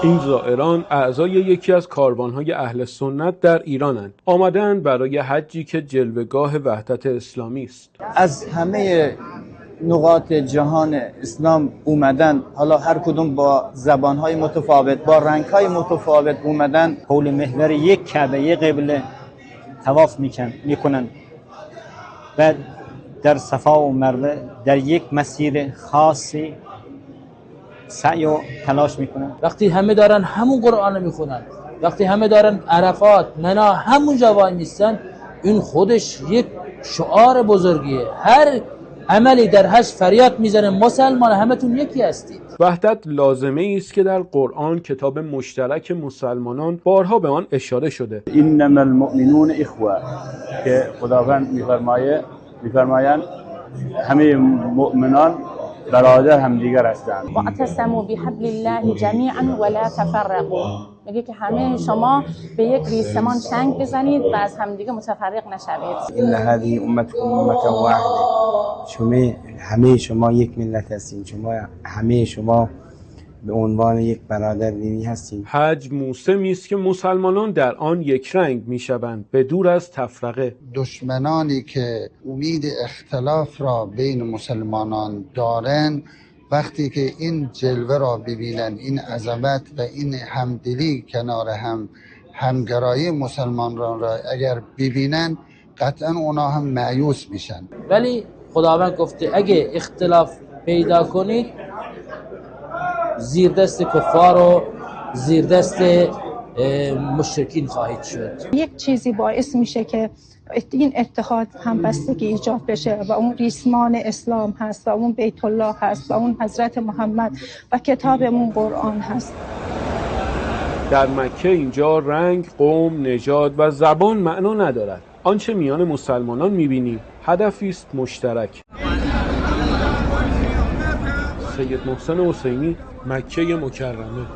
این زائران اعضای یکی از کاروانهای اهل سنت در ایرانند. آمدند برای حجی که جلوه‌گاه وحدت اسلامی است. از همه نقاط جهان اسلام اومدن، حالا هر کدوم با زبانهای متفاوت، با رنگهای متفاوت اومدن حول محور یک کعبه، یک قبله طواف میکنن و در صفا و مروه در یک مسیر خاصی سعی و تلاش میکنن. وقتی همه دارن همون قرآن رو میخونن، وقتی همه دارن عرفات، منا همونجا وای میستن، این خودش یک شعار بزرگیه. هر عملی در حج فریاد میزنه مسلمان همتون یکی هستید. وحدت لازمه است که در قرآن، کتاب مشترک مسلمانان، بارها به آن اشاره شده. انما المؤمنون اخوه، که خداوند میفرمایند همه مؤمنان برادر همدیگر هستند. واعتصموا بحبل الله جمیعا ولا تفرقوا، میگه که همه شما به یک ریسمان چنگ بزنید و از همدیگه متفرق نشوید. ان هذه امتكم امه واحده، همه شما یک ملت هستین، همه شما به عنوان یک برادر دینی هستین. حج موسمی است که مسلمانان در آن یک رنگ میشوند، به دور از تفرقه. دشمنانی که امید اختلاف را بین مسلمانان دارند، وقتی که این جلوه را ببینن، این عظمت و این همدلی کنار همگرایی مسلمانان را اگر ببینن، قطعا اونا هم مایوس میشن. ولی خداوند گفته اگه اختلاف پیدا کنید زیر دست کفار و زیر دست مشرکین خواهید شد. یک چیزی باعث میشه که این اتحاد همبستگی ایجاد بشه و اون ریسمان اسلام هست و اون بیت الله هست و اون حضرت محمد و کتابمون قرآن هست. در مکه اینجا رنگ، قوم، نژاد و زبان معنا ندارد. آنچه میان مسلمانان میبینیم هدفی است مشترک. سید محسن حسینی، مکه مکرمه.